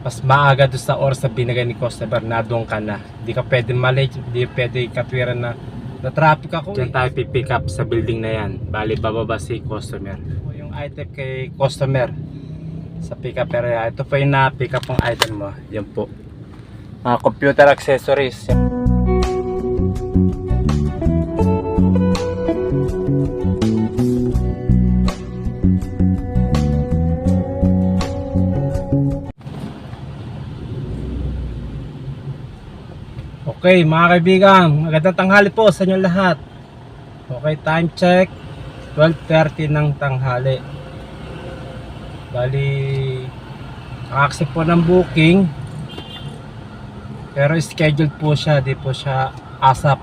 mas maaga doon sa oras na binigay ni customer na doon ka na. Hindi ka pwede malate, hindi pwede katwiran na na-traffic ako. Diyan tayo pipick up sa building na yan. Bali, bababa si customer. Ito yung item kay customer sa pick up area. Ito po yung na-pick up ang item mo. Yan po. Mga computer accessories. Okay mga kaibigan, magandang tanghali po sa inyo lahat. Okay, time check 12:30 ng tanghali. Bali, naka-accept po ng booking, pero scheduled po siya, di po siya ASAP.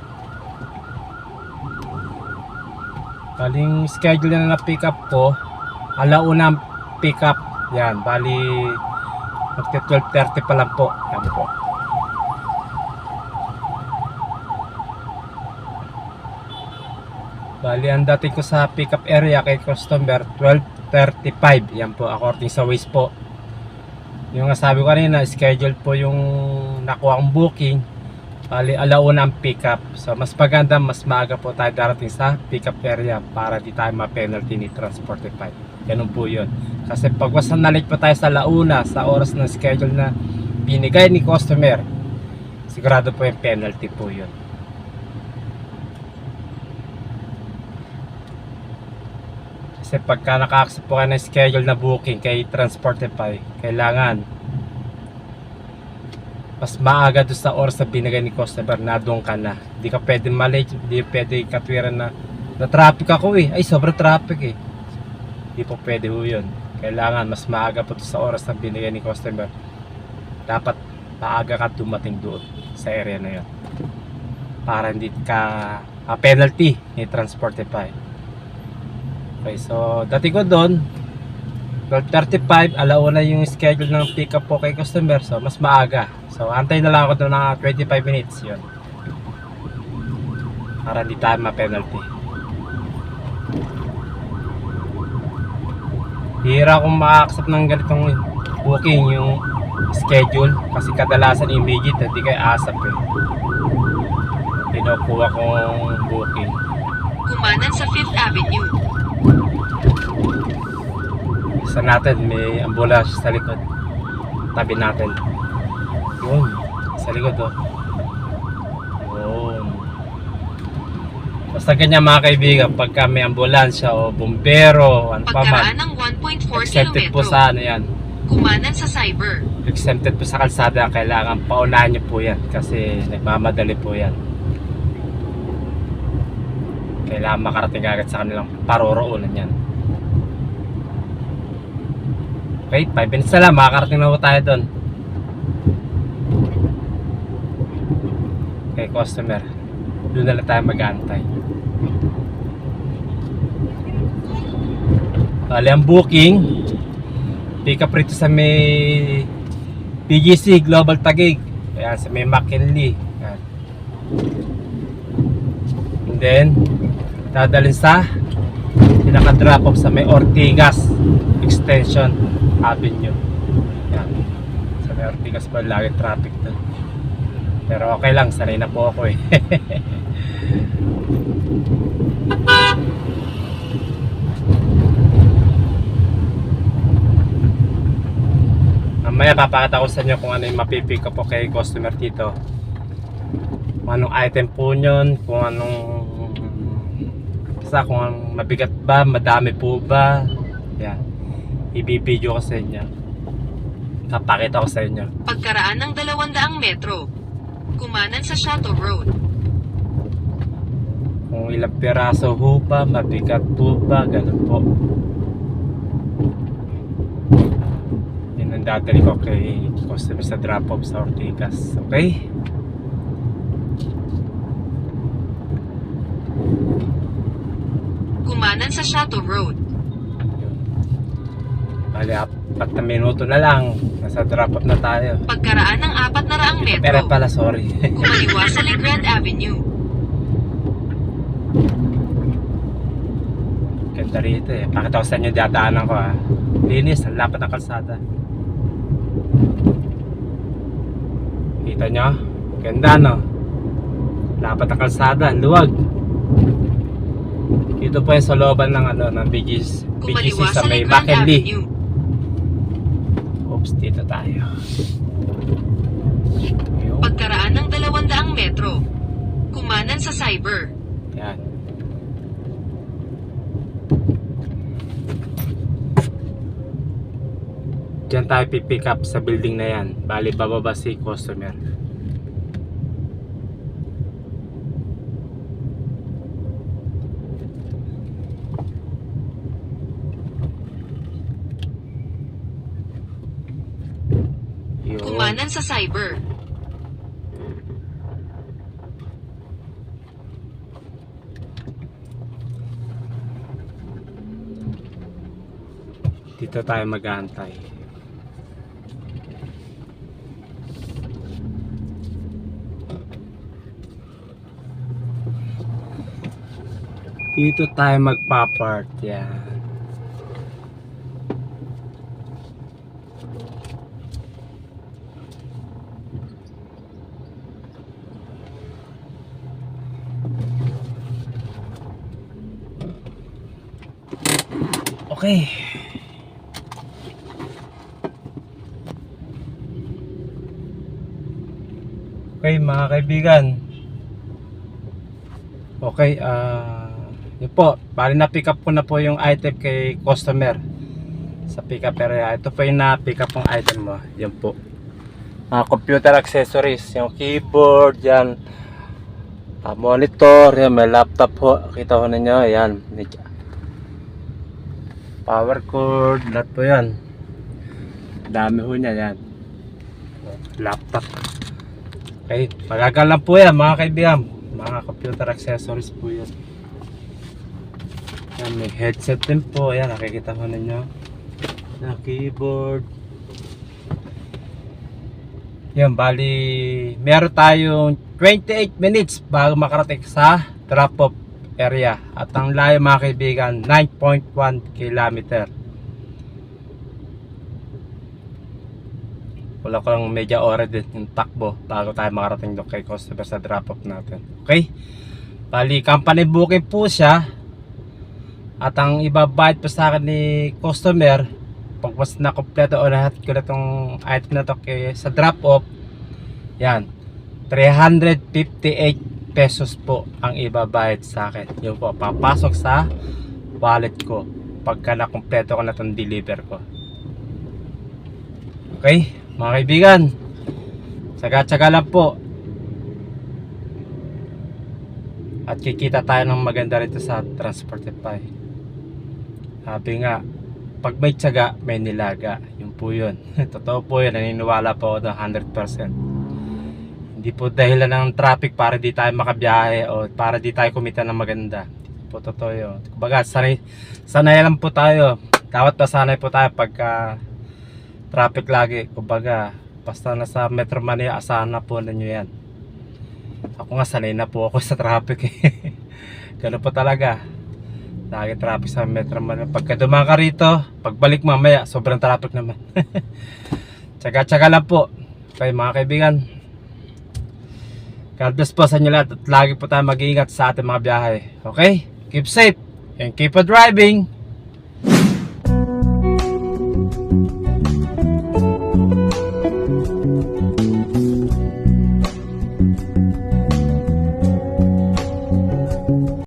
Baling schedule na pick up po, alaunang pick up. Yan, bali magti 12:30 pa lang po. Yan po. Bali, ang dating ko sa pick-up area kay customer 12:35. Yan po, according sa Waze po. Yung sabi ko kanina, schedule po yung nakuha ang booking. Bali, alauna ang pick-up. So, mas maganda, mas maaga po tayo darating sa pick-up area para di tayo ma-penalty ni Transportify. Ganun po yun. Kasi pag basta na-late pa tayo sa launa, sa oras ng schedule na binigay ni customer, sigurado po yung penalty po yun. Kasi pagka naka-accept po kayo ng schedule na booking kay Transportify, kailangan mas maaga doon sa oras na binigay ni customer na doon ka na. Hindi ka pwede malate, hindi pwede katwiran na na-traffic ako eh. Ay, sobrang traffic eh. Hindi po pwede ho yun. Kailangan mas maaga po doon sa oras na binigay ni customer. Dapat maaga ka dumating doon sa area na yun. Para hindi ka penalty ni Transportify. Okay, so dati ko doon 12:35, alauna yung schedule ng pick up po kay customer, so mas maaga. So antay na lang ako doon ng 25 minutes yun, para hindi tayo ma-penalty. Hira akong ma-accept ng ganitong booking yung schedule, kasi kadalasan immediate, hindi kayo ASAP eh. Pinukuha kong booking. Kumanan sa 5th Avenue. Sa natin may ambulance sa likod, tabi natin yun, sa likod oh. Yun. Basta ganyan mga kaibigan, pagka may ambulansya o bumbero, ano pa man, Pagkaraan ng 1.4 exempted po kilometro. sa ano yan, Kumanan sa Cyber. exempted po sa kalsada. Kailangan paunahan nyo po yan kasi nagmamadali po yan. Kailangan makarating agad sa kanilang paroroonan yan. Okay, 5 minutes na lang, makakarating na po tayo doon. Okay, customer, doon na lang tayo mag-aantay. Bali, ang booking pick up rito sa may PGC Global Taguig. Ayan, sa may McKinley. Ayan. And then dadalhin sa pinaka-drop off sa may Ortigas Extension Avenue. Yan. Sa may Ortigas pa lagi traffic doon. Pero okay lang, sanay na po ako eh. Mamaya papakita ko sa inyo kung ano yung mapipick up po kay customer dito. Kung anong item po yun, kung anong kung anong mabigat ba, madami po ba. Yan. I-video ko sa inyo. Papakita ko sa inyo. Pagkaraan ng 200 metro. Kumanan sa Chateau Road. Kung ilang piraso ho ba, mabigat po ba, ganun po. Yan ang dadali ko kay customer sa drop off sa Ortigas. Okay? Kumanan sa Chateau Road. Bali, 4 na minuto na lang. Nasa drop off na tayo. Pagkaraan ng 400 metro. Pero pala, sorry. Kumaliwa sa Legrand Avenue. Ganda rito eh. Pakita ko sa inyo dadaanan ko ah. Linis, ang lapad ng kalsada. Kita nyo? Ganda, no? Lapat ang kalsada, luwag. Ito po yung sa looban ng ng BGC Kumaliwa sa sa may Legrand McKinley. Avenue. Oops, dito tayo. Yun. Pagkaraan ng 200 metro. Kumanan sa Cyber. Yan. Diyan tayo pipick up sa building na yan. Bali, bababa si customer. Yun. Kumanan sa Cyber. Dito tayo mag-aantay. Dito tayo magpa-part. Yan. Okay. Okay mga kaibigan. Okay, yun po, bali na pick up ko na po yung item kay customer sa pick up area. Ito po yung na pick up ng item mo. Yan po, mga computer accessories, yung keyboard yan, monitor yan, may laptop po, kita ko ninyo yan, power cord, lahat po yan, dami ho niya yan, laptop. Okay, magagal lang po yan mga kaibigan, mga computer accessories po yan. Yan, may headset din po, yan, nakikita ko ninyo na keyboard. Yan, bali meron tayong 28 minutes bago makarating sa drop-off area. At ang layo mga kaibigan, 9.1 kilometer. Wala ko lang medya ora din yung takbo bago tayo makarating doon kay customer sa drop-off natin. Okay? Bali, company booking po siya. At ang ibabayad po sa akin ni customer, pag mas na kompleto o lahat ko na itong item na to kay, sa drop-off, yan, 358 pesos po ang ibabayad sa akin. Yun po, papasok sa wallet ko pagka na kompleto ko na itong deliver ko. Okay, mga kaibigan, tsaga-tsaga lang po. At kikita tayo ng maganda rito sa Transportify. Sabi nga, pag may tsaga, may nilaga. Yun po yun. Totoo po yun. Naniniwala po ako na 100%. Hindi po dahilan ng traffic para di tayo makabiyahe o para di tayo kumita ng maganda. Hindi po totoo yun. Kumbaga, sanay lang po tayo. Dapat pasanay po tayo pagka traffic lagi. Kumbaga, basta nasa Metro Manila, asahan na po ninyo yan. Ako nga, sanay na po ako sa traffic. Ganun po talaga. Lagi traffic sa Metro Manila. Pagka dumaan ka rito, pagbalik mamaya, sobrang traffic naman. Tsaga-tsaga lang po. Okay mga kaibigan, God bless po sa inyo lahat. At lagi po tayo mag-iingat sa ating mga biyahe. Okay? Keep safe and keep on driving.